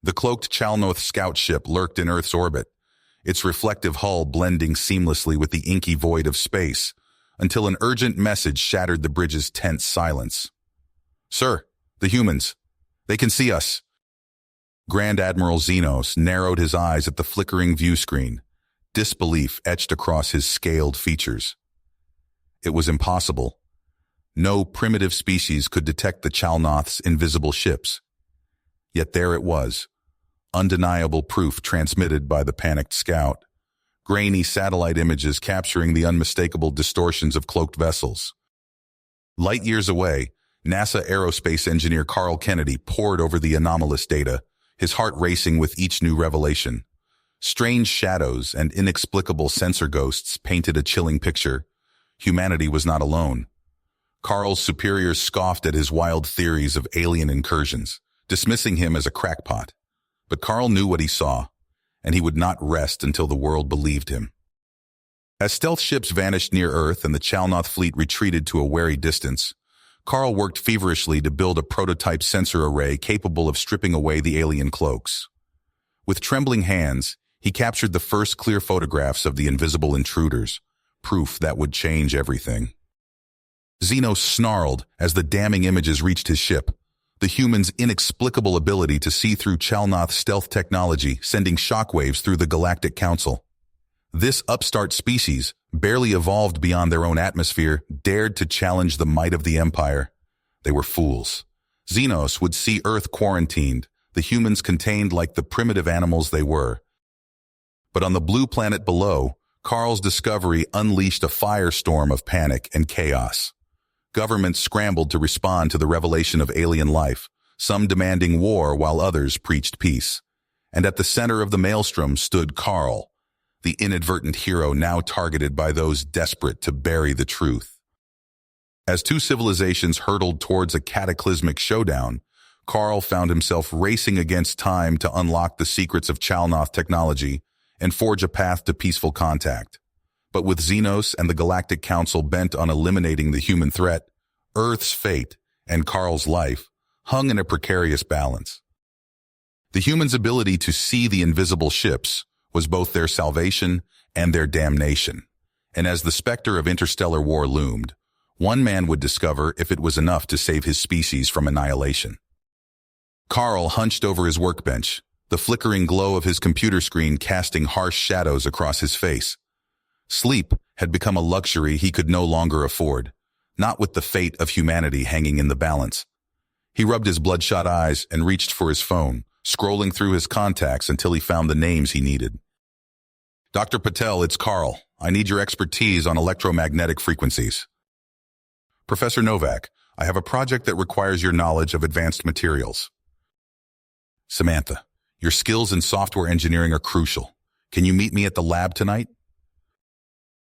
The cloaked Chalnoth scout ship lurked in Earth's orbit, its reflective hull blending seamlessly with the inky void of space, until an urgent message shattered the bridge's tense silence. "Sir, the humans. They can see us." Grand Admiral Xenos narrowed his eyes at the flickering view screen, disbelief etched across his scaled features. It was impossible. No primitive species could detect the Chalnoth's invisible ships. Yet there it was, undeniable proof transmitted by the panicked scout, grainy satellite images capturing the unmistakable distortions of cloaked vessels. Light years away, NASA aerospace engineer Carl Kennedy pored over the anomalous data, his heart racing with each new revelation. Strange shadows and inexplicable sensor ghosts painted a chilling picture. Humanity was not alone. Carl's superiors scoffed at his wild theories of alien incursions, dismissing him as a crackpot. But Carl knew what he saw, and he would not rest until the world believed him. As stealth ships vanished near Earth and the Chalnoth fleet retreated to a wary distance, Carl worked feverishly to build a prototype sensor array capable of stripping away the alien cloaks. With trembling hands, he captured the first clear photographs of the invisible intruders, proof that would change everything. Xenos snarled as the damning images reached his ship, the human's inexplicable ability to see through Chalnoth stealth technology sending shockwaves through the Galactic Council. This upstart species, barely evolved beyond their own atmosphere, dared to challenge the might of the Empire. They were fools. Xenos would see Earth quarantined, the humans contained like the primitive animals they were. But on the blue planet below, Carl's discovery unleashed a firestorm of panic and chaos. Governments scrambled to respond to the revelation of alien life, some demanding war while others preached peace. And at the center of the maelstrom stood Carl, the inadvertent hero now targeted by those desperate to bury the truth. As two civilizations hurtled towards a cataclysmic showdown, Carl found himself racing against time to unlock the secrets of Chalnoth technology and forge a path to peaceful contact. But with Xenos and the Galactic Council bent on eliminating the human threat, Earth's fate and Carl's life hung in a precarious balance. The humans' ability to see the invisible ships was both their salvation and their damnation, and as the specter of interstellar war loomed, one man would discover if it was enough to save his species from annihilation. Carl hunched over his workbench, the flickering glow of his computer screen casting harsh shadows across his face. Sleep had become a luxury he could no longer afford, not with the fate of humanity hanging in the balance. He rubbed his bloodshot eyes and reached for his phone, scrolling through his contacts until he found the names he needed. "Dr. Patel, it's Carl. I need your expertise on electromagnetic frequencies." "Professor Novak, I have a project that requires your knowledge of advanced materials." "Samantha, your skills in software engineering are crucial. Can you meet me at the lab tonight?"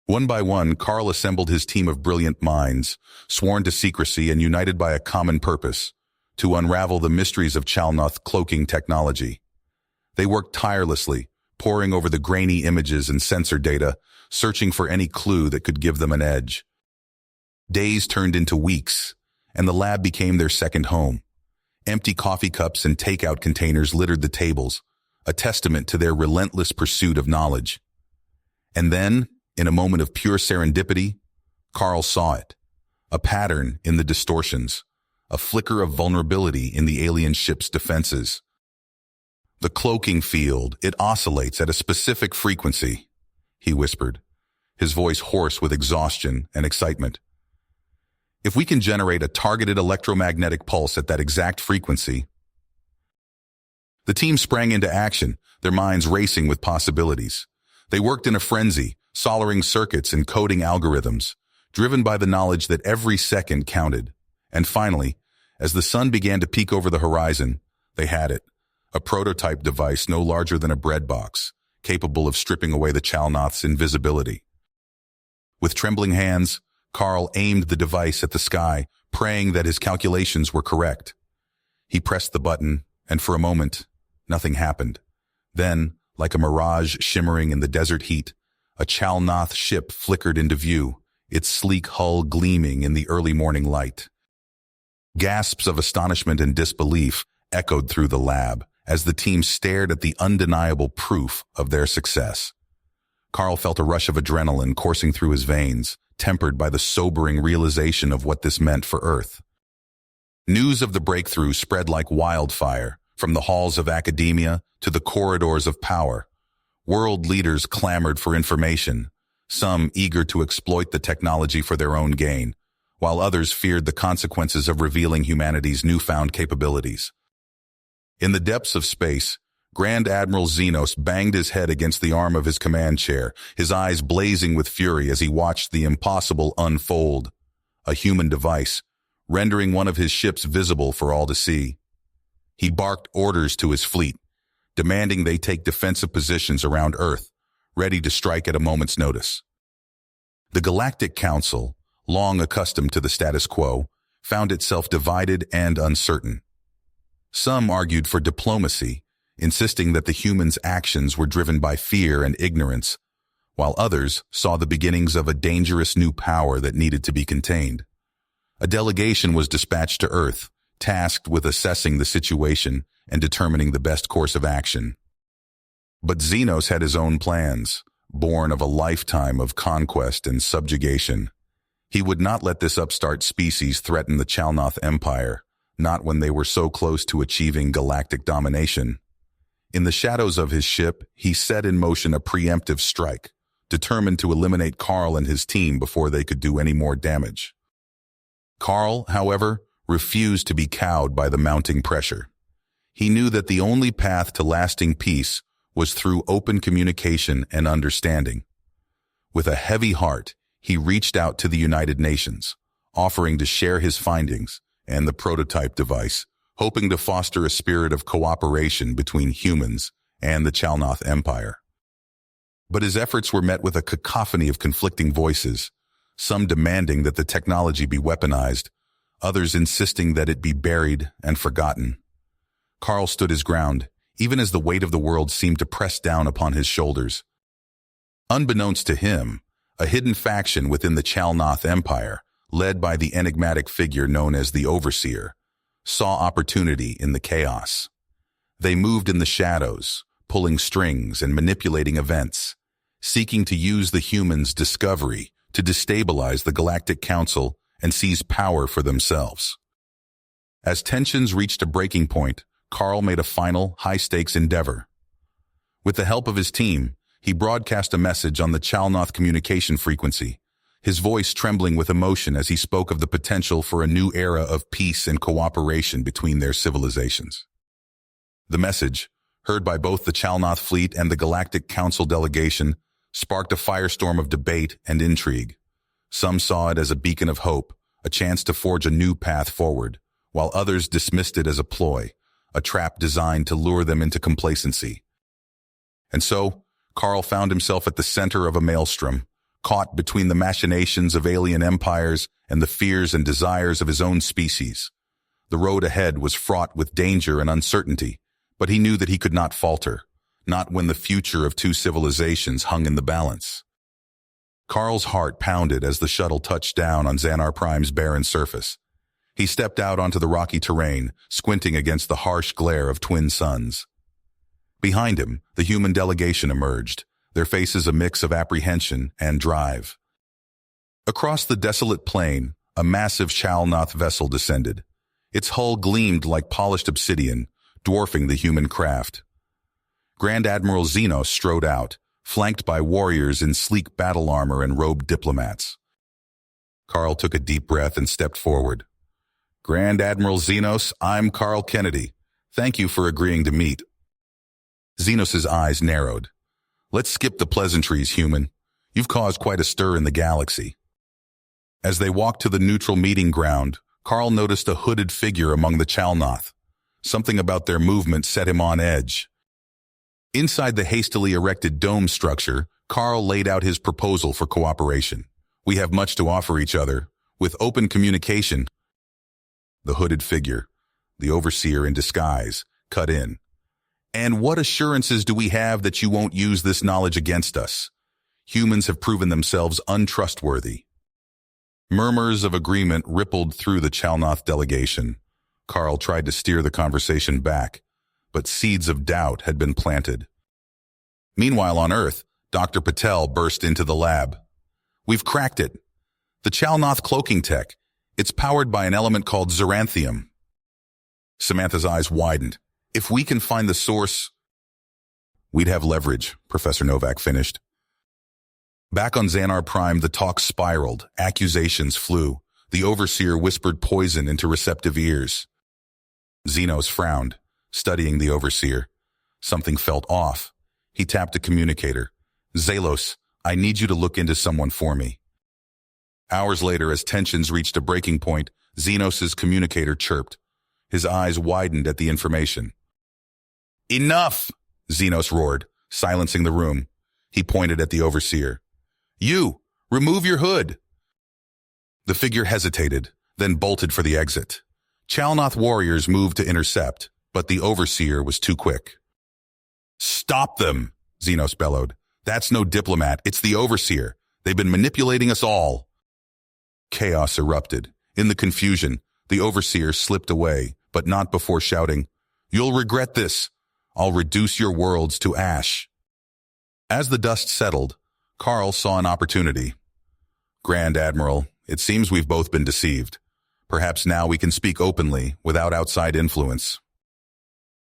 One by one, Carl assembled his team of brilliant minds, sworn to secrecy and united by a common purpose, to unravel the mysteries of Chalnoth cloaking technology. They worked tirelessly, poring over the grainy images and sensor data, searching for any clue that could give them an edge. Days turned into weeks, and the lab became their second home. Empty coffee cups and takeout containers littered the tables, a testament to their relentless pursuit of knowledge. And then, in a moment of pure serendipity, Carl saw it. A pattern in the distortions, a flicker of vulnerability in the alien ship's defenses. "The cloaking field, it oscillates at a specific frequency," he whispered, his voice hoarse with exhaustion and excitement. "If we can generate a targeted electromagnetic pulse at that exact frequency..." The team sprang into action, their minds racing with possibilities. They worked in a frenzy, soldering circuits and coding algorithms, driven by the knowledge that every second counted. And finally, as the sun began to peek over the horizon, they had it. A prototype device no larger than a bread box, capable of stripping away the Chalnoth's invisibility. With trembling hands, Carl aimed the device at the sky, praying that his calculations were correct. He pressed the button, and for a moment, nothing happened. Then, like a mirage shimmering in the desert heat, a Chalnoth ship flickered into view, its sleek hull gleaming in the early morning light. Gasps of astonishment and disbelief echoed through the lab as the team stared at the undeniable proof of their success. Carl felt a rush of adrenaline coursing through his veins, tempered by the sobering realization of what this meant for Earth. News of the breakthrough spread like wildfire, from the halls of academia to the corridors of power. World leaders clamored for information, some eager to exploit the technology for their own gain, while others feared the consequences of revealing humanity's newfound capabilities. In the depths of space, Grand Admiral Xenos banged his head against the arm of his command chair, his eyes blazing with fury as he watched the impossible unfold. A human device, rendering one of his ships visible for all to see. He barked orders to his fleet, demanding they take defensive positions around Earth, ready to strike at a moment's notice. The Galactic Council, long accustomed to the status quo, found itself divided and uncertain. Some argued for diplomacy, insisting that the humans' actions were driven by fear and ignorance, while others saw the beginnings of a dangerous new power that needed to be contained. A delegation was dispatched to Earth, tasked with assessing the situation and determining the best course of action. But Xenos had his own plans, born of a lifetime of conquest and subjugation. He would not let this upstart species threaten the Chalnoth Empire, not when they were so close to achieving galactic domination. In the shadows of his ship, he set in motion a preemptive strike, determined to eliminate Carl and his team before they could do any more damage. Carl, however, refused to be cowed by the mounting pressure. He knew that the only path to lasting peace was through open communication and understanding. With a heavy heart, he reached out to the United Nations, offering to share his findings and the prototype device, hoping to foster a spirit of cooperation between humans and the Chalnoth Empire. But his efforts were met with a cacophony of conflicting voices, some demanding that the technology be weaponized, others insisting that it be buried and forgotten. Carl stood his ground, even as the weight of the world seemed to press down upon his shoulders. Unbeknownst to him, a hidden faction within the Chalnoth Empire, led by the enigmatic figure known as the Overseer, saw opportunity in the chaos. They moved in the shadows, pulling strings and manipulating events, seeking to use the humans' discovery to destabilize the Galactic Council and seize power for themselves. As tensions reached a breaking point, Carl made a final, high-stakes endeavor. With the help of his team, he broadcast a message on the Chalnoth communication frequency, his voice trembling with emotion as he spoke of the potential for a new era of peace and cooperation between their civilizations. The message, heard by both the Chalnoth fleet and the Galactic Council delegation, sparked a firestorm of debate and intrigue. Some saw it as a beacon of hope, a chance to forge a new path forward, while others dismissed it as a ploy, a trap designed to lure them into complacency. And so, Carl found himself at the center of a maelstrom, caught between the machinations of alien empires and the fears and desires of his own species. The road ahead was fraught with danger and uncertainty, but he knew that he could not falter, not when the future of two civilizations hung in the balance. Carl's heart pounded as the shuttle touched down on Xanar Prime's barren surface. He stepped out onto the rocky terrain, squinting against the harsh glare of twin suns. Behind him, the human delegation emerged, their faces a mix of apprehension and drive. Across the desolate plain, a massive Chalnoth vessel descended. Its hull gleamed like polished obsidian, dwarfing the human craft. Grand Admiral Xenos strode out, flanked by warriors in sleek battle armor and robed diplomats. Carl took a deep breath and stepped forward. "Grand Admiral Xenos, I'm Carl Kennedy. Thank you for agreeing to meet." Xenos's eyes narrowed. "Let's skip the pleasantries, human. You've caused quite a stir in the galaxy." As they walked to the neutral meeting ground, Carl noticed a hooded figure among the Chalnoth. Something about their movement set him on edge. Inside the hastily erected dome structure, Carl laid out his proposal for cooperation. "We have much to offer each other, with open communication." The hooded figure, the overseer in disguise, cut in. "And what assurances do we have that you won't use this knowledge against us? Humans have proven themselves untrustworthy." Murmurs of agreement rippled through the Chalnoth delegation. Carl tried to steer the conversation back, but seeds of doubt had been planted. Meanwhile on Earth, Dr. Patel burst into the lab. "We've cracked it. The Chalnoth cloaking tech. It's powered by an element called xeranthium." Samantha's eyes widened. "If we can find the source..." "We'd have leverage," Professor Novak finished. Back on Xanar Prime, the talk spiraled. Accusations flew. The Overseer whispered poison into receptive ears. Xenos frowned, studying the Overseer. Something felt off. He tapped a communicator. "Zalos, I need you to look into someone for me." Hours later, as tensions reached a breaking point, Xenos' communicator chirped. His eyes widened at the information. "Enough!" Xenos roared, silencing the room. He pointed at the Overseer. "You! Remove your hood!" The figure hesitated, then bolted for the exit. Chalnoth warriors moved to intercept, but the Overseer was too quick. "Stop them!" Xenos bellowed. "That's no diplomat, it's the Overseer. They've been manipulating us all." Chaos erupted. In the confusion, the Overseer slipped away, but not before shouting, "You'll regret this. I'll reduce your worlds to ash." As the dust settled, Carl saw an opportunity. "Grand Admiral, it seems we've both been deceived. Perhaps now we can speak openly, without outside influence."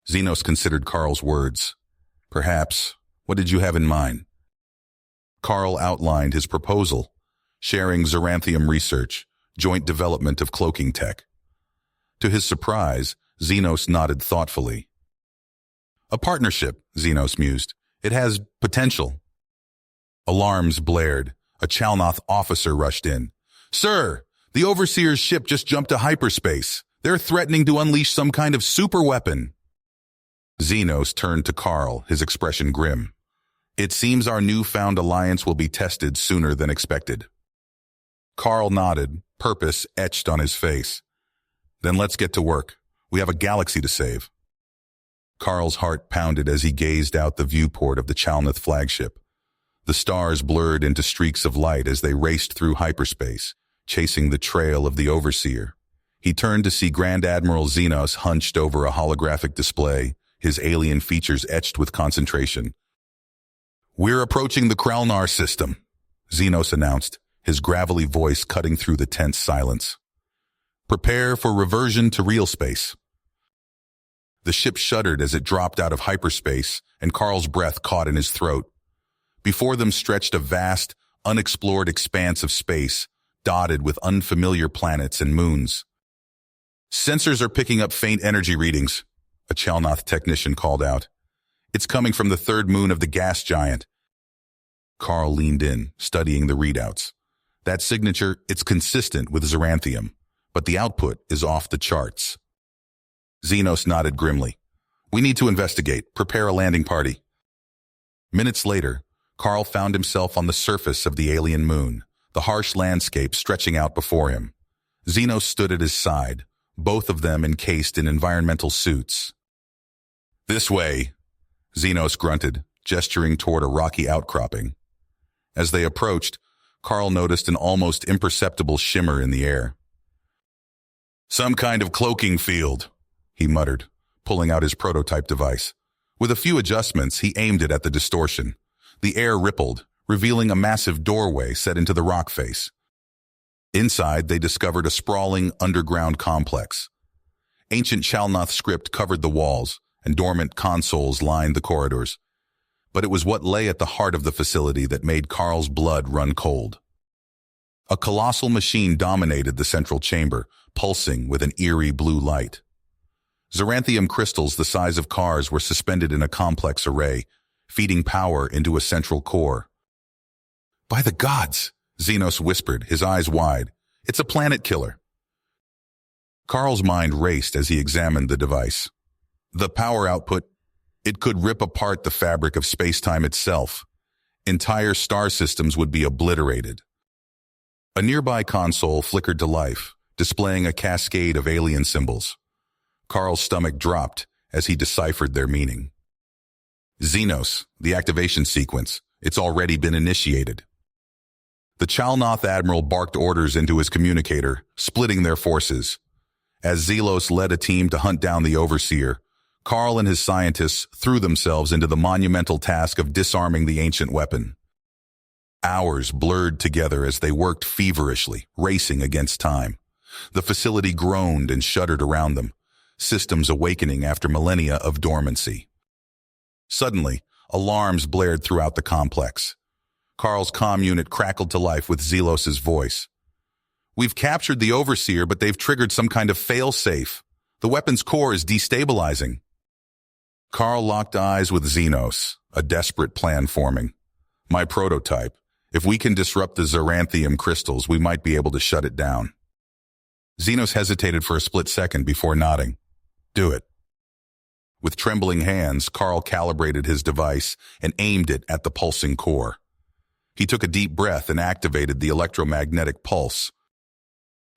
Xenos considered Carl's words. "Perhaps. What did you have in mind?" Carl outlined his proposal, sharing xeranthium research, joint development of cloaking tech. To his surprise, Xenos nodded thoughtfully. "A partnership," Xenos mused. "It has potential." Alarms blared. A Chalnoth officer rushed in. "Sir, the Overseer's ship just jumped to hyperspace. They're threatening to unleash some kind of superweapon." Xenos turned to Carl, his expression grim. "It seems our newfound alliance will be tested sooner than expected." Carl nodded, purpose etched on his face. "Then let's get to work. We have a galaxy to save." Carl's heart pounded as he gazed out the viewport of the Chalnoth flagship. The stars blurred into streaks of light as they raced through hyperspace, chasing the trail of the Overseer. He turned to see Grand Admiral Xenos hunched over a holographic display, his alien features etched with concentration. "We're approaching the Kralnar system," Xenos announced, his gravelly voice cutting through the tense silence. "Prepare for reversion to real space." The ship shuddered as it dropped out of hyperspace, and Carl's breath caught in his throat. Before them stretched a vast, unexplored expanse of space, dotted with unfamiliar planets and moons. "Sensors are picking up faint energy readings," a Chalnoth technician called out. "It's coming from the third moon of the gas giant." Carl leaned in, studying the readouts. "That signature, it's consistent with xeranthium, but the output is off the charts." Xenos nodded grimly. "We need to investigate. Prepare a landing party." Minutes later, Carl found himself on the surface of the alien moon, the harsh landscape stretching out before him. Xenos stood at his side, both of them encased in environmental suits. "This way," Xenos grunted, gesturing toward a rocky outcropping. As they approached, Carl noticed an almost imperceptible shimmer in the air. "Some kind of cloaking field," he muttered, pulling out his prototype device. With a few adjustments, he aimed it at the distortion. The air rippled, revealing a massive doorway set into the rock face. Inside, they discovered a sprawling underground complex. Ancient Chalnoth script covered the walls, and dormant consoles lined the corridors. But it was what lay at the heart of the facility that made Carl's blood run cold. A colossal machine dominated the central chamber, pulsing with an eerie blue light. Xeranthium crystals the size of cars were suspended in a complex array, feeding power into a central core. "By the gods," Xenos whispered, his eyes wide. "It's a planet killer." Carl's mind raced as he examined the device. The power output, it could rip apart the fabric of space-time itself. Entire star systems would be obliterated. A nearby console flickered to life, displaying a cascade of alien symbols. Carl's stomach dropped as he deciphered their meaning. "Xenos, the activation sequence. It's already been initiated." The Chalnoth Admiral barked orders into his communicator, splitting their forces. As Zelos led a team to hunt down the Overseer, Carl and his scientists threw themselves into the monumental task of disarming the ancient weapon. Hours blurred together as they worked feverishly, racing against time. The facility groaned and shuddered around them, systems awakening after millennia of dormancy. Suddenly, alarms blared throughout the complex. Carl's comm unit crackled to life with Zelos's voice. "We've captured the Overseer, but they've triggered some kind of fail-safe. The weapon's core is destabilizing." Carl locked eyes with Xenos, a desperate plan forming. "My prototype. If we can disrupt the Xeranthium crystals, we might be able to shut it down." Xenos hesitated for a split second before nodding. "Do it." With trembling hands, Carl calibrated his device and aimed it at the pulsing core. He took a deep breath and activated the electromagnetic pulse.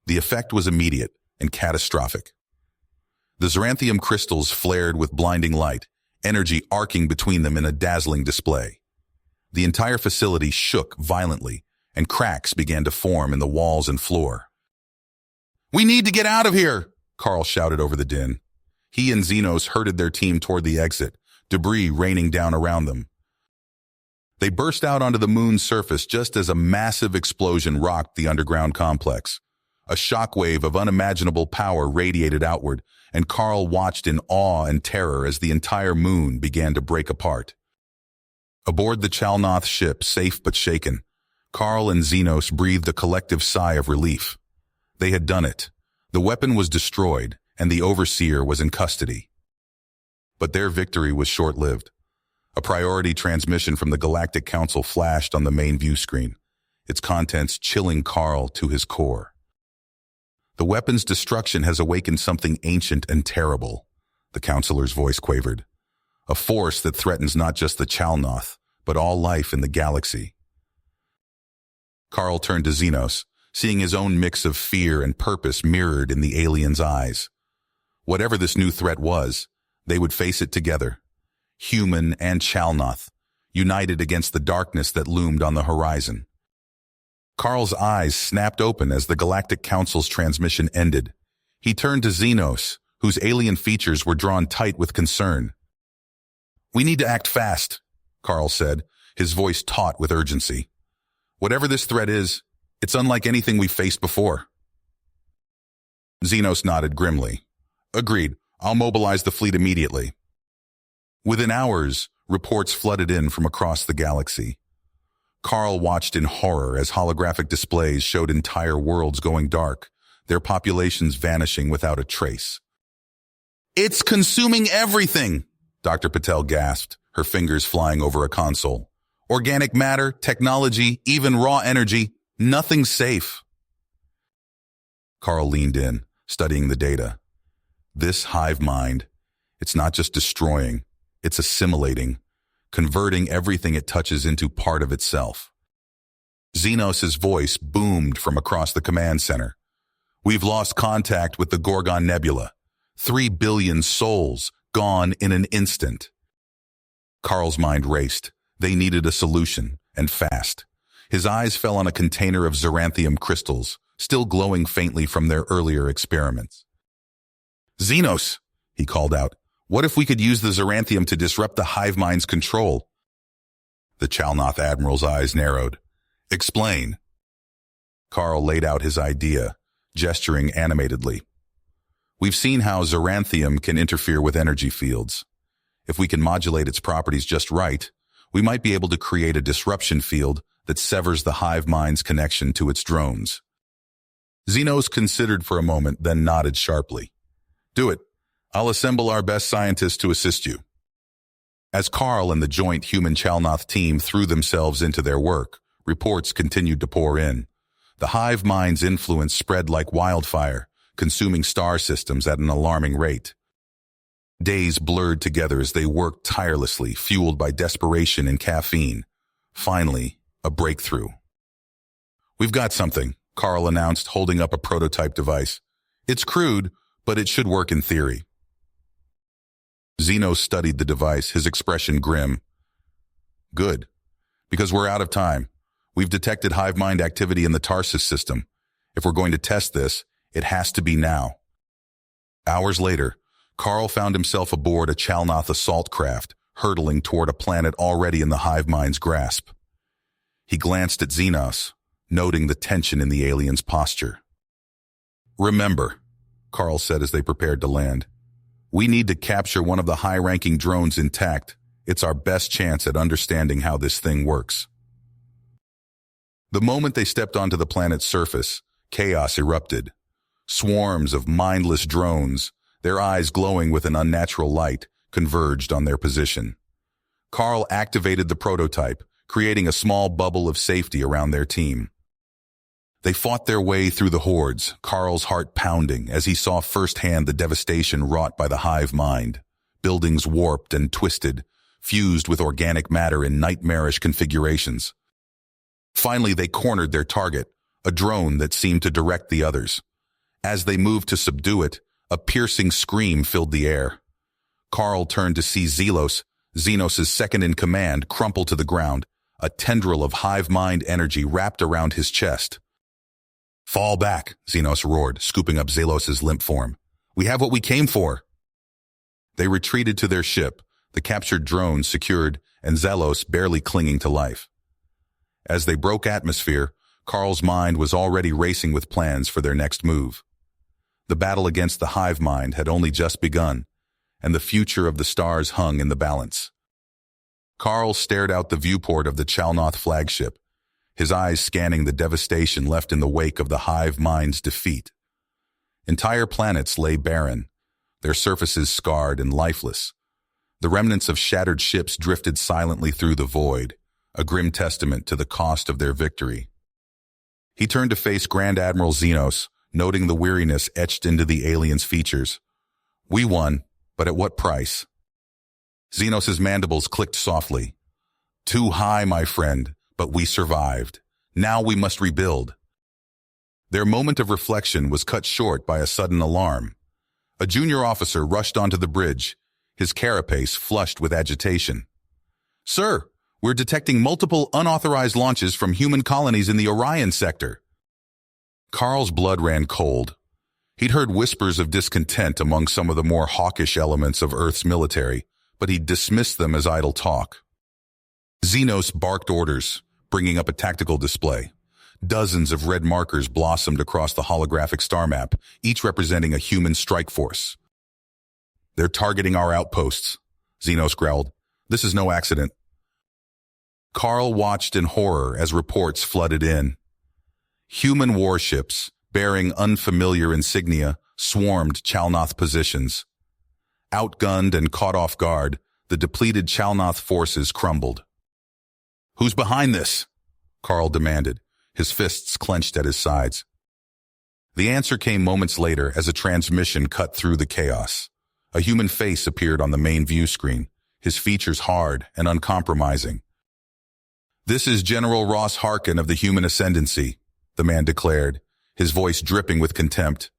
The effect was immediate and catastrophic. The Xeranthium crystals flared with blinding light, energy arcing between them in a dazzling display. The entire facility shook violently, and cracks began to form in the walls and floor. "We need to get out of here!" Carl shouted over the din. He and Xenos herded their team toward the exit, debris raining down around them. They burst out onto the moon's surface just as a massive explosion rocked the underground complex. A shockwave of unimaginable power radiated outward, and Carl watched in awe and terror as the entire moon began to break apart. Aboard the Chalnoth ship, safe but shaken, Carl and Xenos breathed a collective sigh of relief. They had done it. The weapon was destroyed, and the Overseer was in custody. But their victory was short-lived. A priority transmission from the Galactic Council flashed on the main view screen, its contents chilling Carl to his core. "The weapon's destruction has awakened something ancient and terrible," the counselor's voice quavered. "A force that threatens not just the Chalnoth, but all life in the galaxy." Carl turned to Xenos, seeing his own mix of fear and purpose mirrored in the alien's eyes. Whatever this new threat was, they would face it together, human and Chalnoth, united against the darkness that loomed on the horizon. Carl's eyes snapped open as the Galactic Council's transmission ended. He turned to Xenos, whose alien features were drawn tight with concern. "We need to act fast," Carl said, his voice taut with urgency. "Whatever this threat is, it's unlike anything we've faced before." Xenos nodded grimly. "Agreed. I'll mobilize the fleet immediately." Within hours, reports flooded in from across the galaxy. Carl watched in horror as holographic displays showed entire worlds going dark, their populations vanishing without a trace. "It's consuming everything," Dr. Patel gasped, her fingers flying over a console. "Organic matter, technology, even raw energy, nothing's safe." Carl leaned in, studying the data. This hive mind, it's not just destroying, it's assimilating, converting everything it touches into part of itself. Xenos' voice boomed from across the command center. "We've lost contact with the Gorgon Nebula. 3 billion souls gone in an instant." Carl's mind raced. They needed a solution, and fast. His eyes fell on a container of Xeranthium crystals, still glowing faintly from their earlier experiments. "Xenos," he called out, "what if we could use the Xeranthium to disrupt the hive mind's control?" The Chalnoth Admiral's eyes narrowed. "Explain." Carl laid out his idea, gesturing animatedly. "We've seen how Xeranthium can interfere with energy fields. If we can modulate its properties just right, we might be able to create a disruption field that severs the hive mind's connection to its drones." Xenos considered for a moment, then nodded sharply. "Do it. I'll assemble our best scientists to assist you." As Carl and the joint human-Chalnoth team threw themselves into their work, reports continued to pour in. The hive mind's influence spread like wildfire, consuming star systems at an alarming rate. Days blurred together as they worked tirelessly, fueled by desperation and caffeine. Finally, a breakthrough. "We've got something," Carl announced, holding up a prototype device. "It's crude, but it should work in theory." Xenos studied the device, his expression grim. "Good, because we're out of time. We've detected hive mind activity in the Tarsus system. If we're going to test this, it has to be now." Hours later, Carl found himself aboard a Chalnoth assault craft, hurtling toward a planet already in the hive mind's grasp. He glanced at Xenos, noting the tension in the alien's posture. "Remember," Carl said as they prepared to land, "we need to capture one of the high-ranking drones intact. It's our best chance at understanding how this thing works." The moment they stepped onto the planet's surface, chaos erupted. Swarms of mindless drones, their eyes glowing with an unnatural light, converged on their position. Carl activated the prototype, creating a small bubble of safety around their team. They fought their way through the hordes, Carl's heart pounding as he saw firsthand the devastation wrought by the hive mind. Buildings warped and twisted, fused with organic matter in nightmarish configurations. Finally, they cornered their target, a drone that seemed to direct the others. As they moved to subdue it, a piercing scream filled the air. Carl turned to see Xenos' second-in-command, crumple to the ground, a tendril of hive mind energy wrapped around his chest. "Fall back," Xenos roared, scooping up Xelos' limp form. "We have what we came for." They retreated to their ship, the captured drone secured, and Xelos barely clinging to life. As they broke atmosphere, Carl's mind was already racing with plans for their next move. The battle against the hive mind had only just begun, and the future of the stars hung in the balance. Carl stared out the viewport of the Chalnoth flagship, his eyes scanning the devastation left in the wake of the hive mind's defeat. Entire planets lay barren, their surfaces scarred and lifeless. The remnants of shattered ships drifted silently through the void, a grim testament to the cost of their victory. He turned to face Grand Admiral Xenos, noting the weariness etched into the alien's features. "We won, but at what price?" Xenos' mandibles clicked softly. "Too high, my friend, but we survived. Now we must rebuild." Their moment of reflection was cut short by a sudden alarm. A junior officer rushed onto the bridge, his carapace flushed with agitation. "Sir, we're detecting multiple unauthorized launches from human colonies in the Orion sector." Carl's blood ran cold. He'd heard whispers of discontent among some of the more hawkish elements of Earth's military, but he dismissed them as idle talk. Xenos barked orders, bringing up a tactical display. Dozens of red markers blossomed across the holographic star map, each representing a human strike force. "They're targeting our outposts," Xenos growled. "This is no accident." Carl watched in horror as reports flooded in. Human warships, bearing unfamiliar insignia, swarmed Chalnoth positions. Outgunned and caught off guard, the depleted Chalnoth forces crumbled. "Who's behind this?" Carl demanded, his fists clenched at his sides. The answer came moments later as a transmission cut through the chaos. A human face appeared on the main view screen, his features hard and uncompromising. "This is General Ross Harkin of the Human Ascendancy," the man declared, his voice dripping with contempt.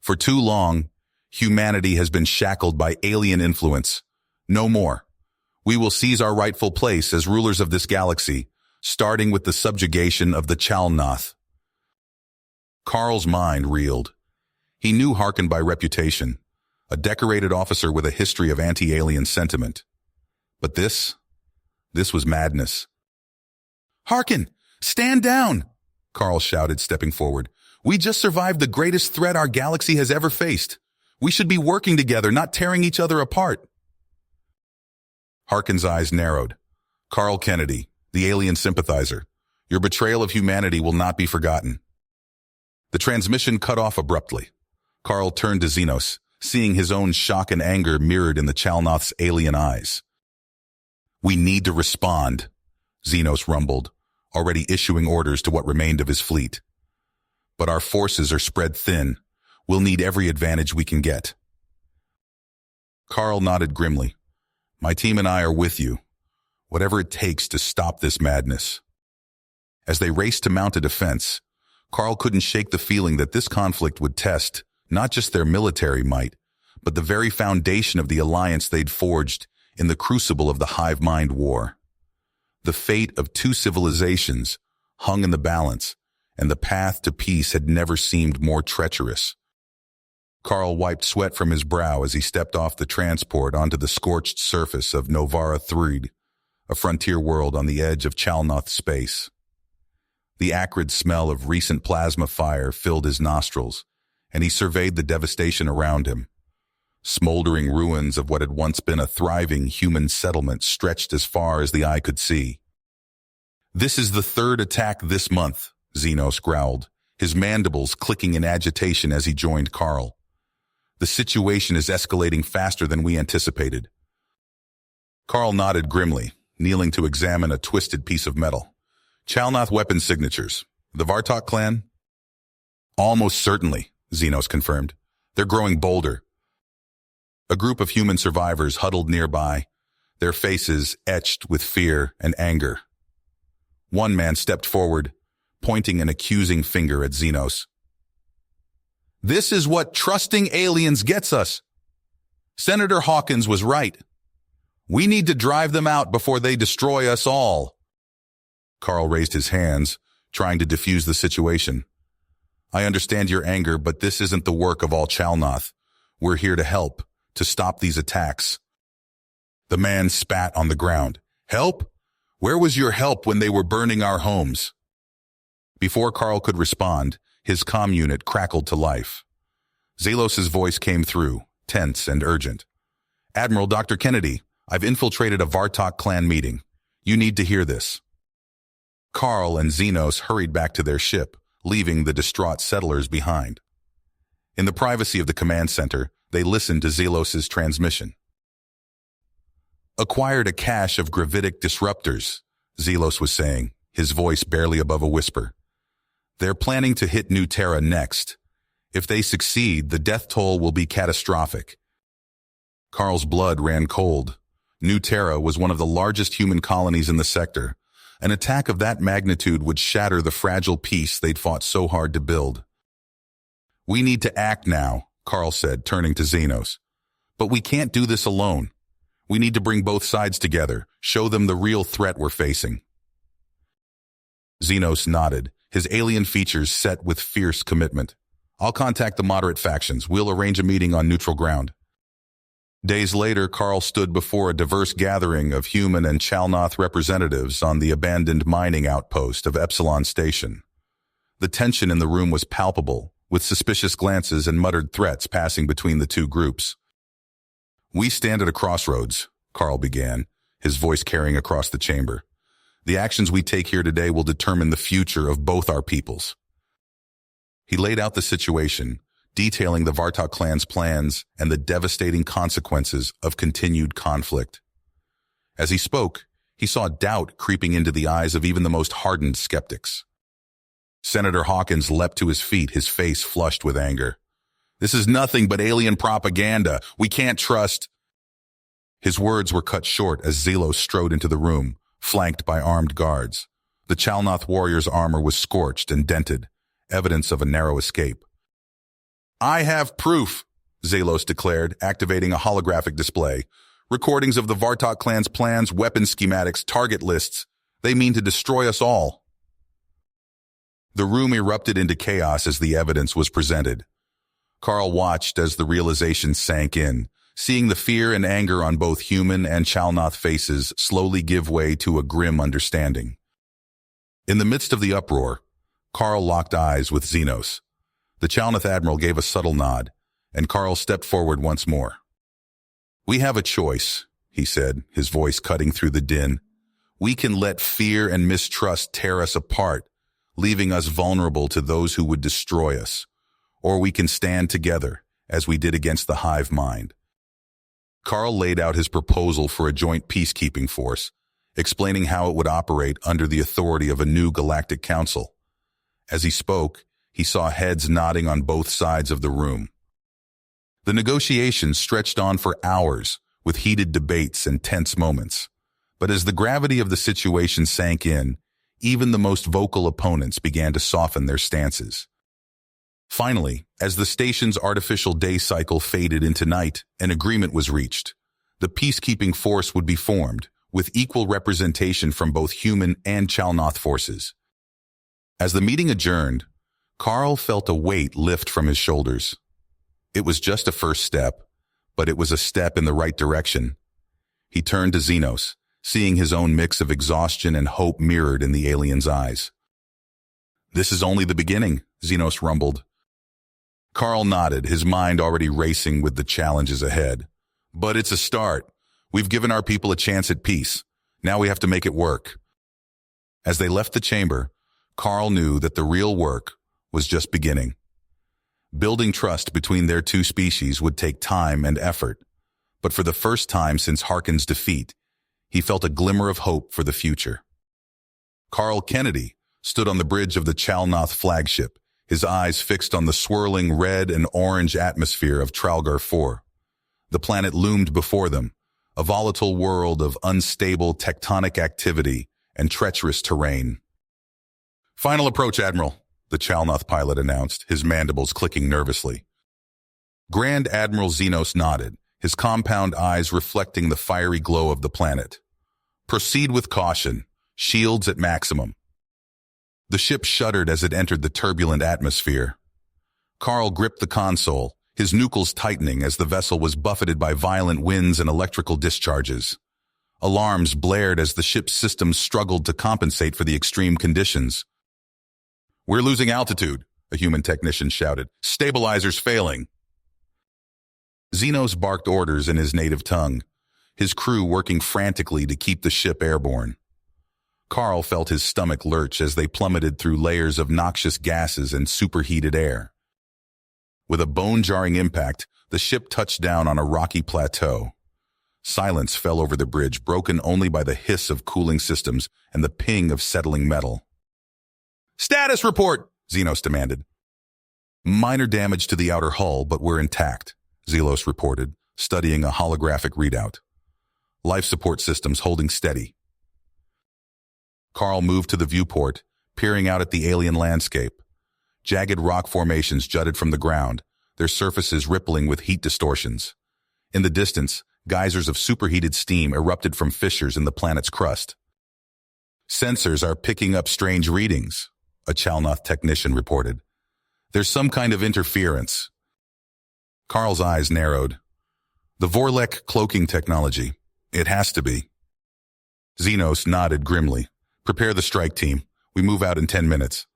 "For too long, humanity has been shackled by alien influence. No more. We will seize our rightful place as rulers of this galaxy, starting with the subjugation of the Chalnoth." Carl's mind reeled. He knew Harkin by reputation, a decorated officer with a history of anti-alien sentiment. But this was madness. "Harkin, stand down!" Carl shouted, stepping forward. "We just survived the greatest threat our galaxy has ever faced. We should be working together, not tearing each other apart." Harkin's eyes narrowed. "Carl Kennedy, the alien sympathizer, your betrayal of humanity will not be forgotten." The transmission cut off abruptly. Carl turned to Xenos, seeing his own shock and anger mirrored in the Chalnoth's alien eyes. "We need to respond," Xenos rumbled, already issuing orders to what remained of his fleet. "But our forces are spread thin. We'll need every advantage we can get." Carl nodded grimly. "My team and I are with you, whatever it takes to stop this madness." As they raced to mount a defense, Carl couldn't shake the feeling that this conflict would test not just their military might, but the very foundation of the alliance they'd forged in the crucible of the hive mind war. The fate of two civilizations hung in the balance, and the path to peace had never seemed more treacherous. Carl wiped sweat from his brow as he stepped off the transport onto the scorched surface of Novara Threed, a frontier world on the edge of Chalnoth space. The acrid smell of recent plasma fire filled his nostrils, and he surveyed the devastation around him. Smoldering ruins of what had once been a thriving human settlement stretched as far as the eye could see. "This is the third attack this month," Xenos growled, his mandibles clicking in agitation as he joined Carl. "The situation is escalating faster than we anticipated." Carl nodded grimly, kneeling to examine a twisted piece of metal. "Chalnoth weapon signatures. The Vartok clan?" "Almost certainly," Xenos confirmed. "They're growing bolder." A group of human survivors huddled nearby, their faces etched with fear and anger. One man stepped forward, pointing an accusing finger at Xenos. "This is what trusting aliens gets us. Senator Hawkins was right. We need to drive them out before they destroy us all." Carl raised his hands, trying to defuse the situation. "I understand your anger, but this isn't the work of all Chalnoth. We're here to help, to stop these attacks." The man spat on the ground. "Help? Where was your help when they were burning our homes?" Before Carl could respond, his comm unit crackled to life. Zelos's voice came through, tense and urgent. "Admiral Dr. Kennedy, I've infiltrated a Vartok clan meeting. You need to hear this." Carl and Xenos hurried back to their ship, leaving the distraught settlers behind. In the privacy of the command center, they listened to Zelos's transmission. "Acquired a cache of gravitic disruptors," Zelos was saying, his voice barely above a whisper. "They're planning to hit New Terra next. If they succeed, the death toll will be catastrophic." Carl's blood ran cold. New Terra was one of the largest human colonies in the sector. An attack of that magnitude would shatter the fragile peace they'd fought so hard to build. "We need to act now," Carl said, turning to Xenos. "But we can't do this alone. We need to bring both sides together, show them the real threat we're facing." Xenos nodded, his alien features set with fierce commitment. "I'll contact the moderate factions. We'll arrange a meeting on neutral ground." Days later, Carl stood before a diverse gathering of human and Chalnoth representatives on the abandoned mining outpost of Epsilon Station. The tension in the room was palpable, with suspicious glances and muttered threats passing between the two groups. "We stand at a crossroads," Carl began, his voice carrying across the chamber. "The actions we take here today will determine the future of both our peoples." He laid out the situation, detailing the Vartok clan's plans and the devastating consequences of continued conflict. As he spoke, he saw doubt creeping into the eyes of even the most hardened skeptics. Senator Hawkins leapt to his feet, his face flushed with anger. "This is nothing but alien propaganda. We can't trust—" His words were cut short as Zelos strode into the room, flanked by armed guards. The Chalnoth warrior's armor was scorched and dented, evidence of a narrow escape. "I have proof," Zelos declared, activating a holographic display. "Recordings of the Vartok clan's plans, weapon schematics, target lists. They mean to destroy us all." The room erupted into chaos as the evidence was presented. Carl watched as the realization sank in, seeing the fear and anger on both human and Chalnoth faces slowly give way to a grim understanding. In the midst of the uproar, Carl locked eyes with Xenos. The Chalnoth admiral gave a subtle nod, and Carl stepped forward once more. "We have a choice," he said, his voice cutting through the din. "We can let fear and mistrust tear us apart, leaving us vulnerable to those who would destroy us. Or we can stand together, as we did against the hive mind." Carl laid out his proposal for a joint peacekeeping force, explaining how it would operate under the authority of a new Galactic Council. As he spoke, he saw heads nodding on both sides of the room. The negotiations stretched on for hours, with heated debates and tense moments. But as the gravity of the situation sank in, even the most vocal opponents began to soften their stances. Finally, as the station's artificial day cycle faded into night, an agreement was reached. The peacekeeping force would be formed, with equal representation from both human and Chalnoth forces. As the meeting adjourned, Carl felt a weight lift from his shoulders. It was just a first step, but it was a step in the right direction. He turned to Xenos, seeing his own mix of exhaustion and hope mirrored in the alien's eyes. "This is only the beginning," Xenos rumbled. Carl nodded, his mind already racing with the challenges ahead. "But it's a start. We've given our people a chance at peace. Now we have to make it work." As they left the chamber, Carl knew that the real work was just beginning. Building trust between their two species would take time and effort, but for the first time since Harkin's defeat, he felt a glimmer of hope for the future. Carl Kennedy stood on the bridge of the Chalnoth flagship, his eyes fixed on the swirling red and orange atmosphere of Tralgar 4. The planet loomed before them, a volatile world of unstable tectonic activity and treacherous terrain. "Final approach, Admiral," the Chalnoth pilot announced, his mandibles clicking nervously. Grand Admiral Xenos nodded, his compound eyes reflecting the fiery glow of the planet. "Proceed with caution. Shields at maximum." The ship shuddered as it entered the turbulent atmosphere. Carl gripped the console, his nucleus tightening as the vessel was buffeted by violent winds and electrical discharges. Alarms blared as the ship's systems struggled to compensate for the extreme conditions. "We're losing altitude," a human technician shouted. "Stabilizers failing." Xenos barked orders in his native tongue, his crew working frantically to keep the ship airborne. Carl felt his stomach lurch as they plummeted through layers of noxious gases and superheated air. With a bone-jarring impact, the ship touched down on a rocky plateau. Silence fell over the bridge, broken only by the hiss of cooling systems and the ping of settling metal. "Status report!" Xenos demanded. "Minor damage to the outer hull, but we're intact," Xenos reported, studying a holographic readout. "Life support systems holding steady." Carl moved to the viewport, peering out at the alien landscape. Jagged rock formations jutted from the ground, their surfaces rippling with heat distortions. In the distance, geysers of superheated steam erupted from fissures in the planet's crust. "Sensors are picking up strange readings," a Chalnoth technician reported. "There's some kind of interference." Carl's eyes narrowed. "The Vorlek cloaking technology. It has to be." Xenos nodded grimly. "Prepare the strike team. We move out in 10 minutes.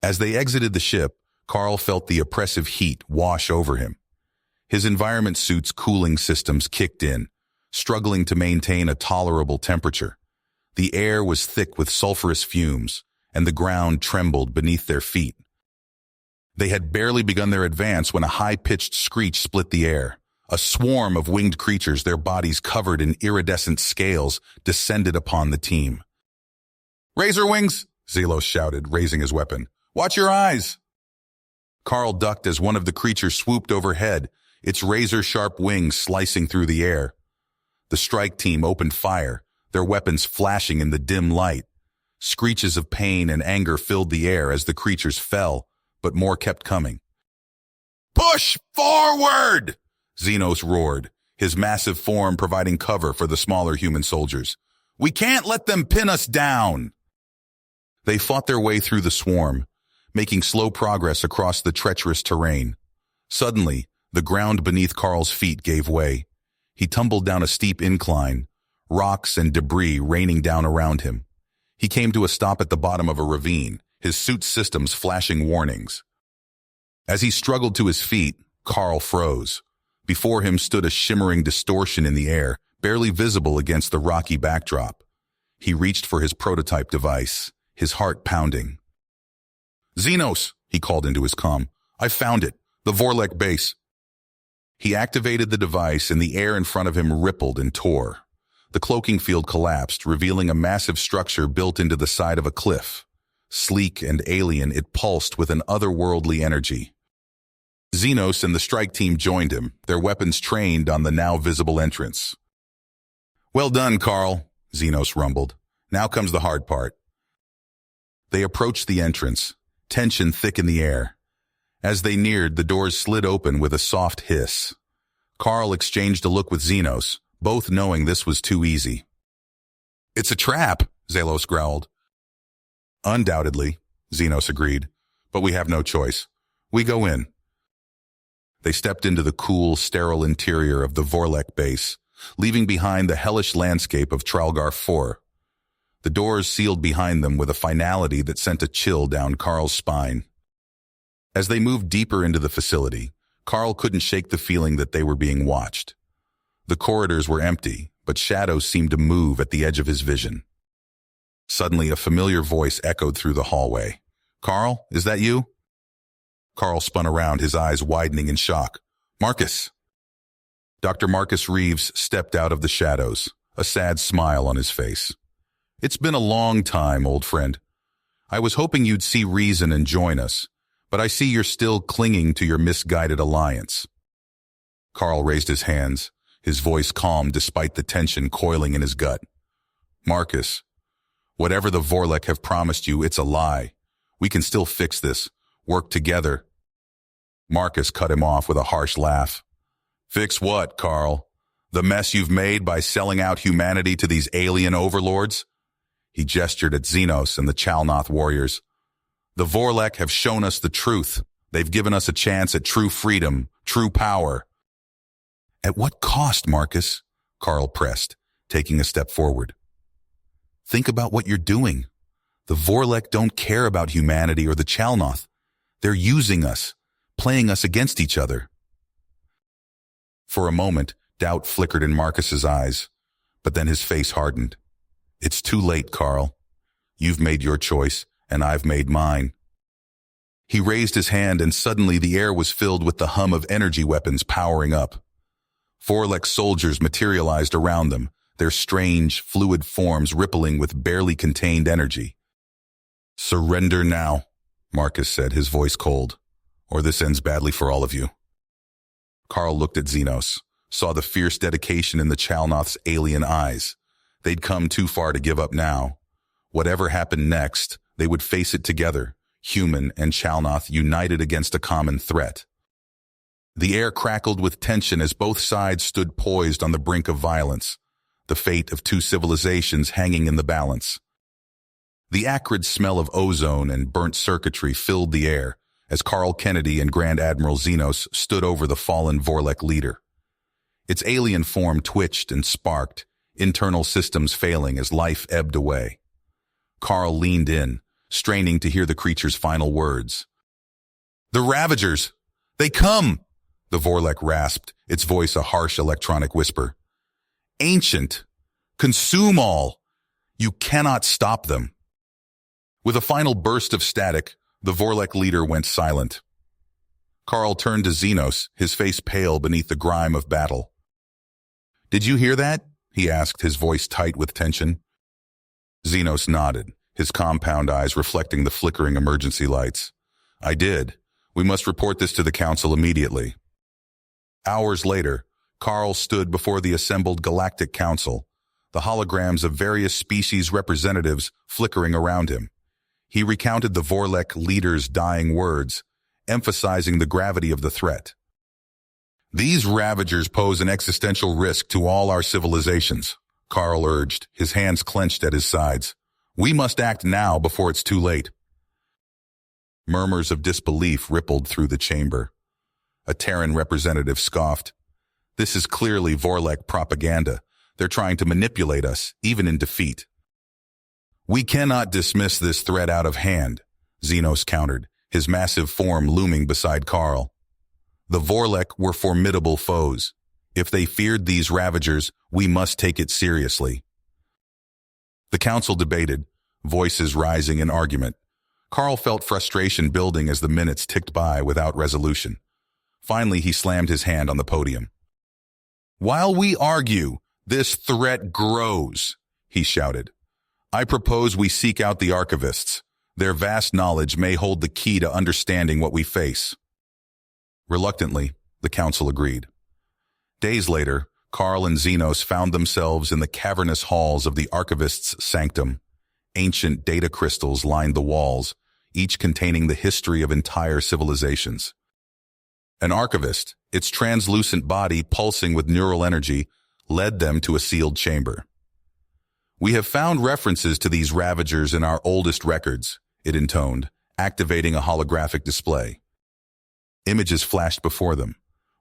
As they exited the ship, Carl felt the oppressive heat wash over him. His environment suit's cooling systems kicked in, struggling to maintain a tolerable temperature. The air was thick with sulfurous fumes, and the ground trembled beneath their feet. They had barely begun their advance when a high-pitched screech split the air. A swarm of winged creatures, their bodies covered in iridescent scales, descended upon the team. "Razor wings!" Xenos shouted, raising his weapon. "Watch your eyes!" Carl ducked as one of the creatures swooped overhead, its razor-sharp wings slicing through the air. The strike team opened fire, their weapons flashing in the dim light. Screeches of pain and anger filled the air as the creatures fell, but more kept coming. "Push forward!" Xenos roared, his massive form providing cover for the smaller human soldiers. "We can't let them pin us down!" They fought their way through the swarm, making slow progress across the treacherous terrain. Suddenly, the ground beneath Carl's feet gave way. He tumbled down a steep incline, rocks and debris raining down around him. He came to a stop at the bottom of a ravine, his suit's systems flashing warnings. As he struggled to his feet, Carl froze. Before him stood a shimmering distortion in the air, barely visible against the rocky backdrop. He reached for his prototype device, his heart pounding. "Xenos," he called into his comm. "I found it, the Vorlek base." He activated the device and the air in front of him rippled and tore. The cloaking field collapsed, revealing a massive structure built into the side of a cliff. Sleek and alien, it pulsed with an otherworldly energy. Xenos and the strike team joined him, their weapons trained on the now visible entrance. "Well done, Carl," Xenos rumbled. "Now comes the hard part." They approached the entrance, tension thick in the air. As they neared, the doors slid open with a soft hiss. Carl exchanged a look with Xenos, both knowing this was too easy. "It's a trap," Xenos growled. "Undoubtedly," Xenos agreed, "but we have no choice. We go in." They stepped into the cool, sterile interior of the Vorlek base, leaving behind the hellish landscape of Tralgar IV. The doors sealed behind them with a finality that sent a chill down Carl's spine. As they moved deeper into the facility, Carl couldn't shake the feeling that they were being watched. The corridors were empty, but shadows seemed to move at the edge of his vision. Suddenly, a familiar voice echoed through the hallway. "Carl, is that you?" Carl spun around, his eyes widening in shock. "Marcus!" Dr. Marcus Reeves stepped out of the shadows, a sad smile on his face. "It's been a long time, old friend. I was hoping you'd see reason and join us, but I see you're still clinging to your misguided alliance." Carl raised his hands, his voice calm despite the tension coiling in his gut. "Marcus, whatever the Vorlek have promised you, it's a lie. We can still fix this. Work together." Marcus cut him off with a harsh laugh. "Fix what, Carl? The mess you've made by selling out humanity to these alien overlords?" He gestured at Xenos and the Chalnoth warriors. "The Vorlek have shown us the truth. They've given us a chance at true freedom, true power." "At what cost, Marcus?" Carl pressed, taking a step forward. "Think about what you're doing. The Vorlek don't care about humanity or the Chalnoth. They're using us, playing us against each other." For a moment, doubt flickered in Marcus's eyes, but then his face hardened. "It's too late, Carl. You've made your choice, and I've made mine." He raised his hand, and suddenly the air was filled with the hum of energy weapons powering up. Vorlek soldiers materialized around them, their strange, fluid forms rippling with barely contained energy. "Surrender now," Marcus said, his voice cold, "or this ends badly for all of you." Carl looked at Xenos, saw the fierce dedication in the Chalnoth's alien eyes. They'd come too far to give up now. Whatever happened next, they would face it together, human and Chalnoth united against a common threat. The air crackled with tension as both sides stood poised on the brink of violence, the fate of two civilizations hanging in the balance. The acrid smell of ozone and burnt circuitry filled the air as Carl Kennedy and Grand Admiral Xenos stood over the fallen Vorlek leader. Its alien form twitched and sparked, internal systems failing as life ebbed away. Carl leaned in, straining to hear the creature's final words. "The Ravagers! They come!" the Vorlek rasped, its voice a harsh electronic whisper. "Ancient! Consume all! You cannot stop them!" With a final burst of static, the Vorlek leader went silent. Carl turned to Xenos, his face pale beneath the grime of battle. "Did you hear that?" he asked, his voice tight with tension. Xenos nodded, his compound eyes reflecting the flickering emergency lights. "I did. We must report this to the Council immediately." Hours later, Carl stood before the assembled Galactic Council, the holograms of various species representatives flickering around him. He recounted the Vorlek leader's dying words, emphasizing the gravity of the threat. "These Ravagers pose an existential risk to all our civilizations," Carl urged, his hands clenched at his sides. "We must act now before it's too late." Murmurs of disbelief rippled through the chamber. A Terran representative scoffed. "This is clearly Vorlek propaganda. They're trying to manipulate us, even in defeat." "We cannot dismiss this threat out of hand," Xenos countered, his massive form looming beside Carl. "The Vorlek were formidable foes. If they feared these Ravagers, we must take it seriously." The council debated, voices rising in argument. Carl felt frustration building as the minutes ticked by without resolution. Finally, he slammed his hand on the podium. "While we argue, this threat grows," he shouted. "I propose we seek out the archivists. Their vast knowledge may hold the key to understanding what we face." Reluctantly, the council agreed. Days later, Carl and Xenos found themselves in the cavernous halls of the archivist's sanctum. Ancient data crystals lined the walls, each containing the history of entire civilizations. An archivist, its translucent body pulsing with neural energy, led them to a sealed chamber. "We have found references to these Ravagers in our oldest records," it intoned, activating a holographic display. Images flashed before them,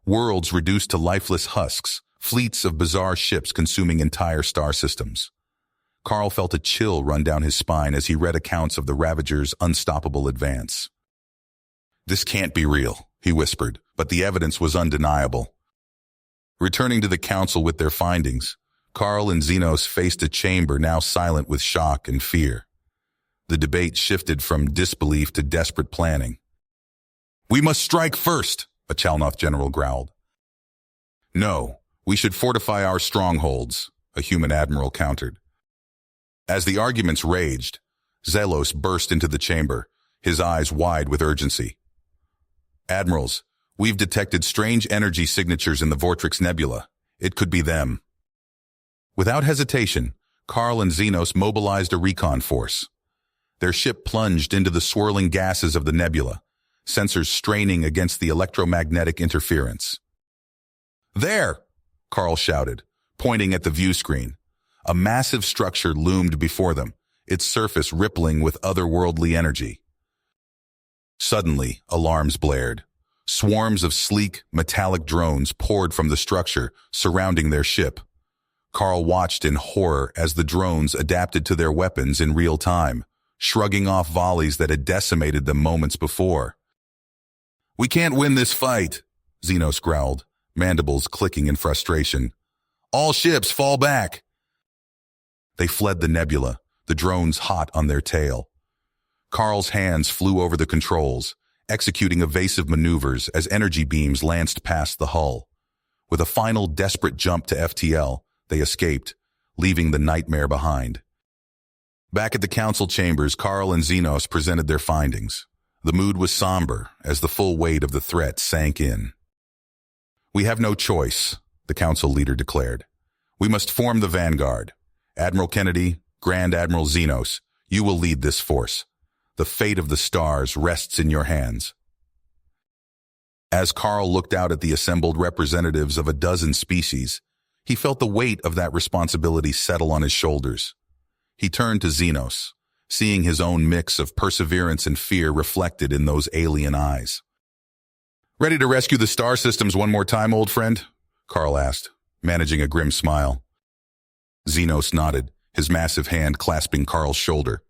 Worlds reduced to lifeless husks, fleets of bizarre ships consuming entire star systems. Carl felt a chill run down his spine as he read accounts of the Ravagers' unstoppable advance. "This can't be real," he whispered, but the evidence was undeniable. Returning to the council with their findings, Carl and Xenos faced a chamber now silent with shock and fear. The debate shifted from disbelief to desperate planning. "We must strike first," a Chalnoth general growled. "No, we should fortify our strongholds," a human admiral countered. As the arguments raged, Zelos burst into the chamber, his eyes wide with urgency. "Admirals, we've detected strange energy signatures in the Vortrix Nebula. It could be them." Without hesitation, Carl and Xenos mobilized a recon force. Their ship plunged into the swirling gases of the nebula, sensors straining against the electromagnetic interference. "There!" Carl shouted, pointing at the view screen. A massive structure loomed before them, its surface rippling with otherworldly energy. Suddenly, alarms blared. Swarms of sleek, metallic drones poured from the structure, surrounding their ship. Carl watched in horror as the drones adapted to their weapons in real time, shrugging off volleys that had decimated them moments before. "We can't win this fight," Xenos growled, mandibles clicking in frustration. "All ships fall back." They fled the nebula, the drones hot on their tail. Carl's hands flew over the controls, executing evasive maneuvers as energy beams lanced past the hull. With a final desperate jump to FTL, they escaped, leaving the nightmare behind. Back at the council chambers, Carl and Xenos presented their findings. The mood was somber as the full weight of the threat sank in. "We have no choice," the council leader declared. "We must form the vanguard. Admiral Kennedy, Grand Admiral Xenos, you will lead this force. The fate of the stars rests in your hands." As Carl looked out at the assembled representatives of a dozen species, he felt the weight of that responsibility settle on his shoulders. He turned to Xenos, seeing his own mix of perseverance and fear reflected in those alien eyes. "Ready to rescue the star systems one more time, old friend?" Carl asked, managing a grim smile. Xenos nodded, his massive hand clasping Carl's shoulder.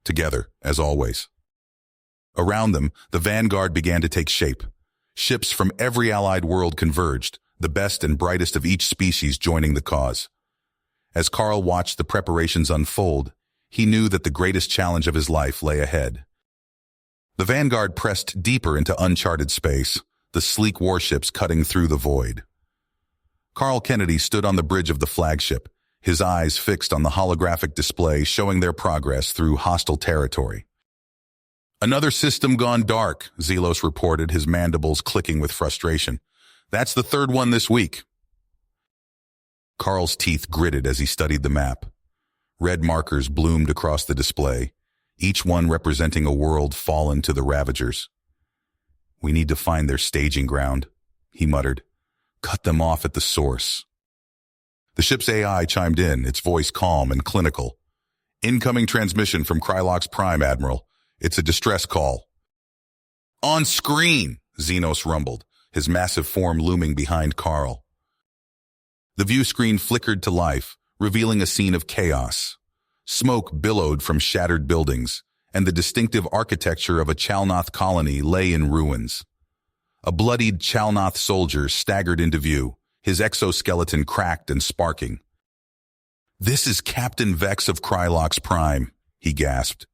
Together, as always. Around them, the vanguard began to take shape. Ships from every allied world converged, the best and brightest of each species joining the cause. As Carl watched the preparations unfold, he knew that the greatest challenge of his life lay ahead. The vanguard pressed deeper into uncharted space, the sleek warships cutting through the void. Carl Kennedy stood on the bridge of the flagship, his eyes fixed on the holographic display showing their progress through hostile territory. "Another system gone dark," Zelos reported, his mandibles clicking with frustration. "That's the third one this week." Carl's teeth gritted as he studied the map. Red markers bloomed across the display, each one representing a world fallen to the Ravagers. "We need to find their staging ground," he muttered. "Cut them off at the source." The ship's AI chimed in, its voice calm and clinical. "Incoming transmission from Krylox Prime, Admiral. It's a distress call." "On screen," Xenos rumbled, his massive form looming behind Carl. The view screen flickered to life, revealing a scene of chaos. Smoke billowed from shattered buildings, and the distinctive architecture of a Chalnoth colony lay in ruins. A bloodied Chalnoth soldier staggered into view, his exoskeleton cracked and sparking. "This is Captain Vex of Krylox Prime," he gasped.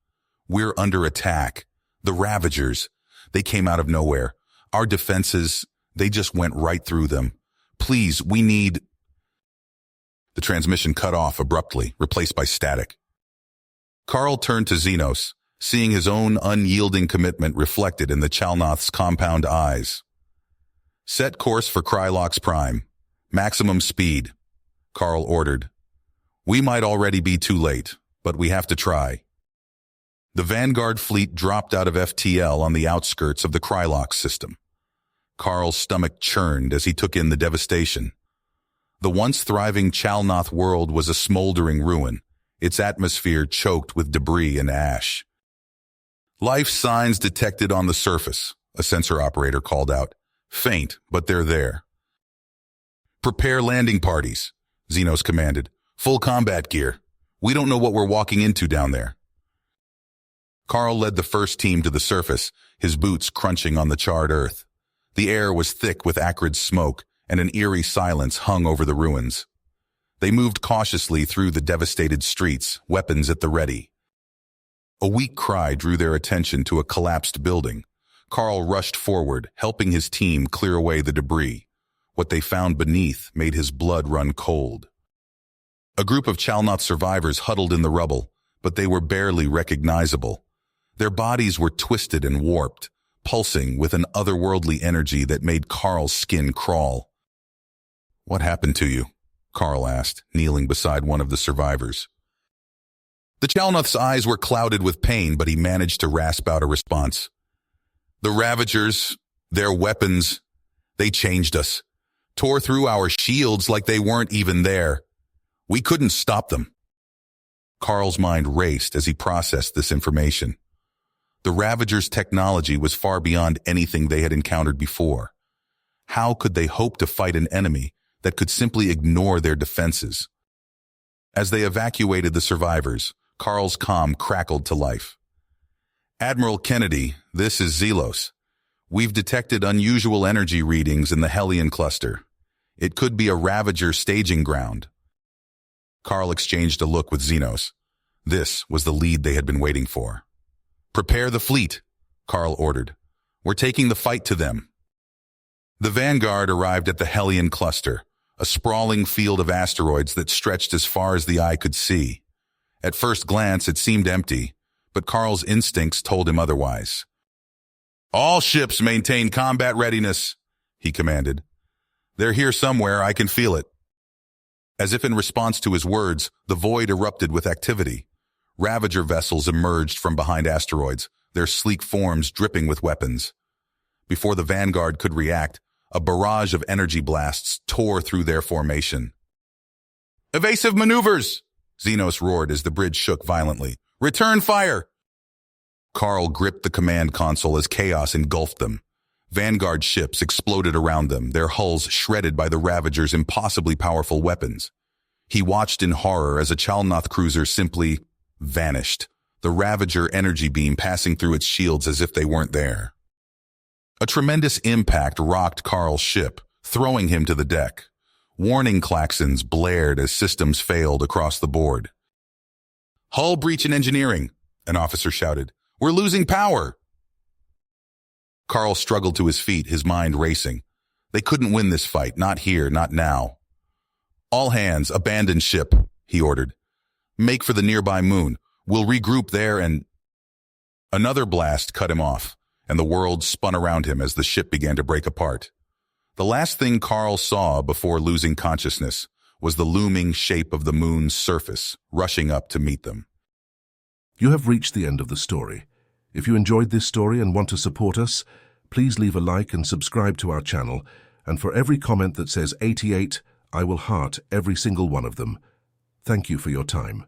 "We're under attack. The Ravagers. They came out of nowhere. Our defenses, they just went right through them. Please, we need—" The transmission cut off abruptly, replaced by static. Carl turned to Xenos, seeing his own unyielding commitment reflected in the Chalnoth's compound eyes. "Set course for Krylox Prime. Maximum speed," Carl ordered. "We might already be too late, but we have to try." The Vanguard fleet dropped out of FTL on the outskirts of the Krylox system. Carl's stomach churned as he took in the devastation. The once thriving Chalnoth world was a smoldering ruin, its atmosphere choked with debris and ash. "Life signs detected on the surface," a sensor operator called out, Faint, but they're there. Prepare landing parties, Xenos commanded. Full combat gear. We don't know what we're walking into down there. Carl led the first team to the surface, his boots crunching on the charred earth. The air was thick with acrid smoke, and an eerie silence hung over the ruins. They moved cautiously through the devastated streets, weapons at the ready. A weak cry drew their attention to a collapsed building. Carl rushed forward, helping his team clear away the debris. What they found beneath made his blood run cold. A group of Chalnoth survivors huddled in the rubble, but they were barely recognizable. Their bodies were twisted and warped, pulsing with an otherworldly energy that made Carl's skin crawl. "What happened to you?" Carl asked, kneeling beside one of the survivors. The Chalnoth's eyes were clouded with pain, but he managed to rasp out a response. "The Ravagers, their weapons, they changed us, tore through our shields like they weren't even there. We couldn't stop them." Carl's mind raced as he processed this information. The Ravagers' technology was far beyond anything they had encountered before. How could they hope to fight an enemy that could simply ignore their defenses? As they evacuated the survivors, Carl's comm crackled to life. "Admiral Kennedy, this is Zelos. We've detected unusual energy readings in the Hellion cluster. It could be a Ravager staging ground." Carl exchanged a look with Xenos. This was the lead they had been waiting for. "Prepare the fleet," Carl ordered. "We're taking the fight to them." The Vanguard arrived at the Hellion cluster, a sprawling field of asteroids that stretched as far as the eye could see. At first glance, it seemed empty, but Carl's instincts told him otherwise. "All ships maintain combat readiness," he commanded. "They're here somewhere, I can feel it." As if in response to his words, the void erupted with activity. Ravager vessels emerged from behind asteroids, their sleek forms dripping with weapons. Before the Vanguard could react, a barrage of energy blasts tore through their formation. "Evasive maneuvers!" Xenos roared as the bridge shook violently. "Return fire!" Carl gripped the command console as chaos engulfed them. Vanguard ships exploded around them, their hulls shredded by the Ravagers' impossibly powerful weapons. He watched in horror as a Chalnoth cruiser simply vanished, the Ravager energy beam passing through its shields as if they weren't there. A tremendous impact rocked Carl's ship, throwing him to the deck. Warning klaxons blared as systems failed across the board. "Hull breach in engineering," an officer shouted. "We're losing power!" Carl struggled to his feet, his mind racing. They couldn't win this fight, not here, not now. "All hands, abandon ship," he ordered. "Make for the nearby moon. We'll regroup there and—" Another blast cut him off, and the world spun around him as the ship began to break apart. The last thing Carl saw before losing consciousness was the looming shape of the moon's surface, rushing up to meet them. You have reached the end of the story. If you enjoyed this story and want to support us, please leave a like and subscribe to our channel, and for every comment that says 88, I will heart every single one of them. Thank you for your time.